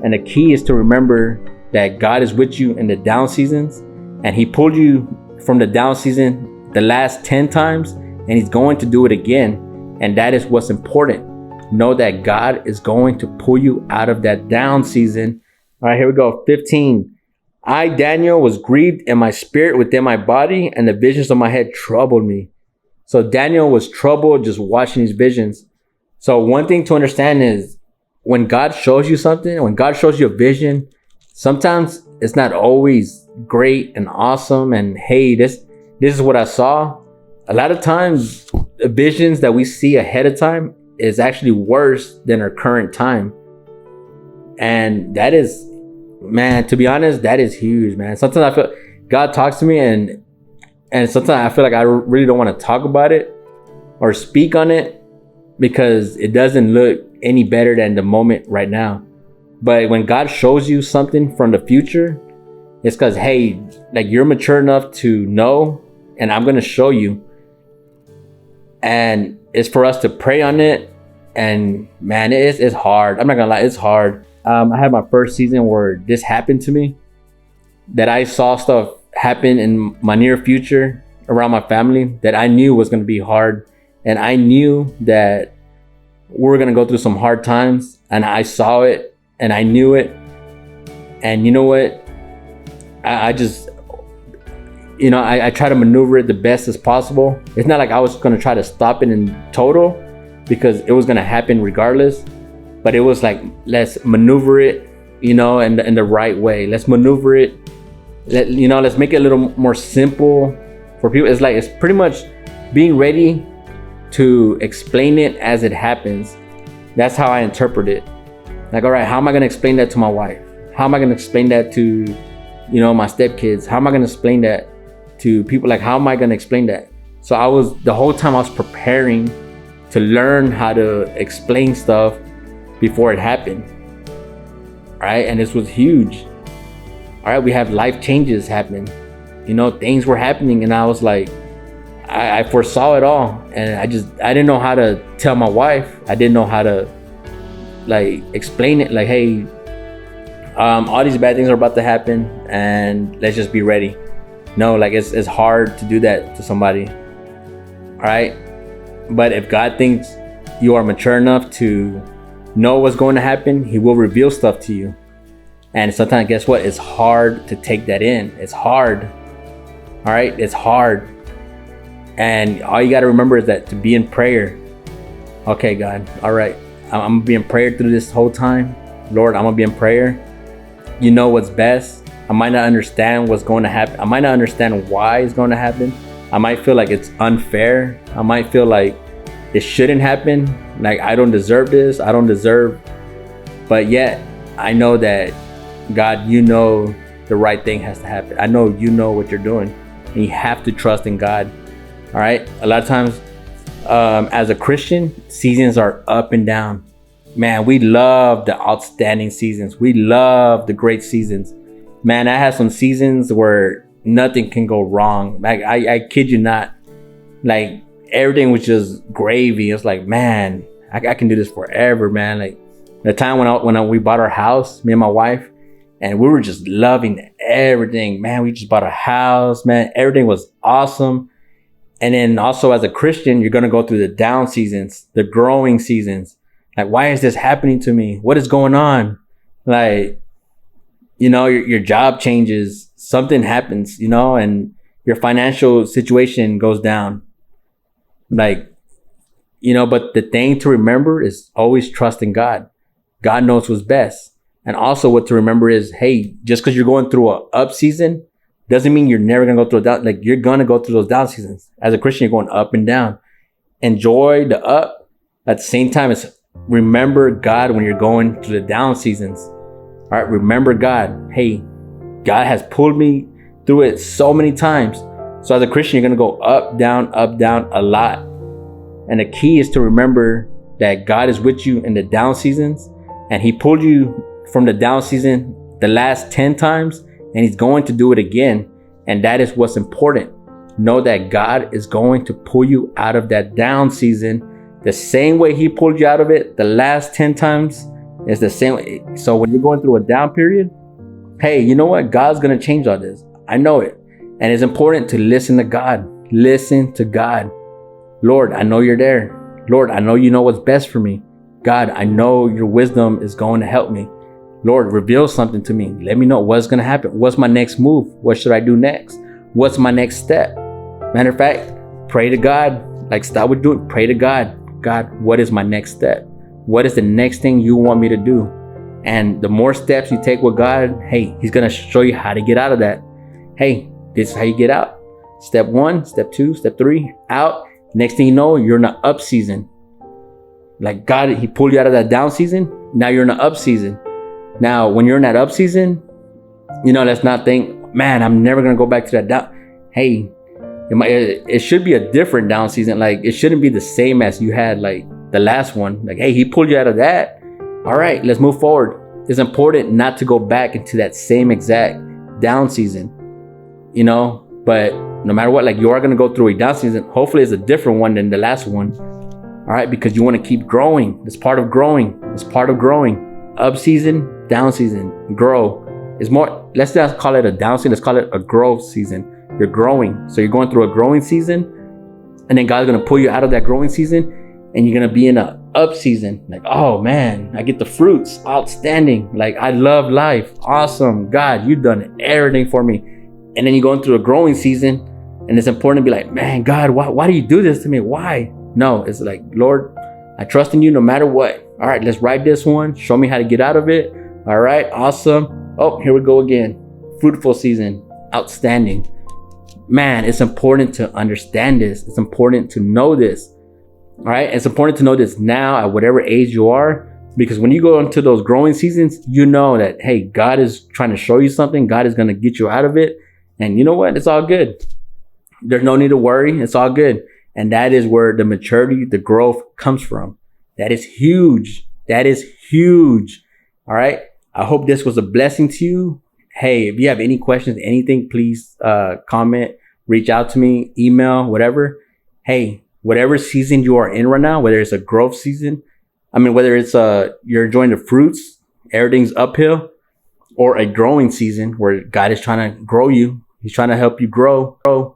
And the key is to remember that God is with you in the down seasons, and he pulled you from the down season the last 10 times, and he's going to do it again. And that is what's important. Know that God is going to pull you out of that down season. All right, here we go. 15. I, Daniel, was grieved in my spirit within my body, and the visions of my head troubled me. So Daniel was troubled just watching these visions. So one thing to understand is when God shows you something, when God shows you a vision, sometimes it's not always great and awesome. And hey, this is what I saw. A lot of times the visions that we see ahead of time is actually worse than our current time. And that is, man, to be honest, that is huge, man. Sometimes I feel God talks to me and sometimes I feel like I really don't want to talk about it or speak on it because it doesn't look any better than the moment right now. But when God shows you something from the future, it's because, hey, like you're mature enough to know, and I'm going to show you. And it's for us to pray on it. And man, it's hard. I'm not going to lie, it's hard. I had my first season where this happened to me, that I saw stuff happen in my near future around my family that I knew was going to be hard. And I knew that we were going to go through some hard times, and I saw it and I knew it. And you know what? I just, you know, I try to maneuver it the best as possible. It's not like I was going to try to stop it in total because it was going to happen regardless. But it was like, let's maneuver it, you know, in the right way. Let's maneuver it. Let's make it a little more simple for people. It's like, it's pretty much being ready to explain it as it happens. That's how I interpret it. Like, all right, how am I going to explain that to my wife? How am I going to explain that to, you know, my stepkids? How am I going to explain that to people? Like, how am I going to explain that? So the whole time I was preparing to learn how to explain stuff before it happened. All right. And this was huge. All right. We have life changes happening. You know, things were happening, and I was like, I foresaw it all. And I didn't know how to tell my wife. I didn't know how to like explain it. Like, hey, all these bad things are about to happen, and let's just be ready. No, like it's hard to do that to somebody. All right. But if God thinks you are mature enough to know what's going to happen, he will reveal stuff to you. And sometimes, guess what? It's hard to take that in. It's hard. All right. It's hard. And all you got to remember is that to be in prayer. Okay, God. All right. I'm going to be in prayer through this whole time. Lord, I'm going to be in prayer. You know what's best. I might not understand what's going to happen. I might not understand why it's going to happen. I might feel like it's unfair. I might feel like it shouldn't happen. Like I don't deserve this. I don't deserve. But yet I know that God, you know the right thing has to happen. I know you know what you're doing, and you have to trust in God. All right. A lot of times as a Christian, seasons are up and down. Man, we love the outstanding seasons. We love the great seasons. Man, I had some seasons where nothing can go wrong. Like I kid you not. Like everything was just gravy. It's like, man, I can do this forever, man. Like the time when we bought our house, me and my wife, and we were just loving everything. Man, we just bought a house, man. Everything was awesome. And then also as a Christian, you're going to go through the down seasons, the growing seasons. Like, why is this happening to me? What is going on? Like, you know, your job changes, something happens, you know, and your financial situation goes down. Like, you know, but the thing to remember is always trust in God. God knows what's best. And also what to remember is, hey, just because you're going through a up season doesn't mean you're never going to go through a down. Like, you're going to go through those down seasons. As a Christian, you're going up and down. Enjoy the up. At the same time, it's remember God when you're going through the down seasons. All right, remember God. Hey, God has pulled me through it so many times. So as a Christian, you're going to go up, down a lot. And the key is to remember that God is with you in the down seasons, and he pulled you from the down season the last 10 times, and he's going to do it again. And that is what's important. Know that God is going to pull you out of that down season the same way he pulled you out of it the last 10 times. It's the same. So when you're going through a down period, hey, you know what? God's going to change all this. I know it. And it's important to listen to God. Listen to God. Lord, I know you're there. Lord, I know you know what's best for me. God, I know your wisdom is going to help me. Lord, reveal something to me. Let me know what's going to happen. What's my next move? What should I do next? What's my next step? Matter of fact, pray to God. Like stop with doing. Pray to God. God, what is my next step? What is the next thing you want me to do? And the more steps you take with God, hey, he's going to show you how to get out of that. Hey, this is how you get out. Step 1, step 2, step 3, out. Next thing you know, you're in an up season. Like God, he pulled you out of that down season. Now you're in an up season. Now, when you're in that up season, let's not think, man, I'm never going to go back to that down. Hey, it should be a different down season. Like it shouldn't be the same as you had like the last one. Like, hey, he pulled you out of that. All right, let's move forward. It's important not to go back into that same exact down season, but no matter what, like you are going to go through a down season. Hopefully it's a different one than the last one. All right, because you want to keep growing. It's part of growing. It's part of growing. Up season, down season, grow. It's more, let's not call it a down season. Let's call it a growth season. You're growing. So you're going through a growing season, and then God's going to pull you out of that growing season, and you're going to be in a up season. Like, oh man, I get the fruits. Outstanding. Like, I love life. Awesome. God, you've done everything for me. And then you're going through a growing season, and it's important to be like, man, God, why do you do this to me? Why? No, it's like, Lord, I trust in you no matter what. All right, let's ride this one. Show me how to get out of it. All right, awesome. Oh, here we go again. Fruitful season. Outstanding. Man, it's important to understand this. It's important to know this. All right, it's important to know this now at whatever age you are, because when you go into those growing seasons, you know that, hey, God is trying to show you something. God is going to get you out of it. And you know what? It's all good. There's no need to worry. It's all good. And that is where the maturity, the growth comes from. That is huge. That is huge. All right. I hope this was a blessing to you. Hey, if you have any questions, anything, please comment, reach out to me, email, whatever. Hey, whatever season you are in right now, whether it's a growth season, whether it's you're enjoying the fruits, everything's uphill, or a growing season where God is trying to grow you. He's trying to help you grow.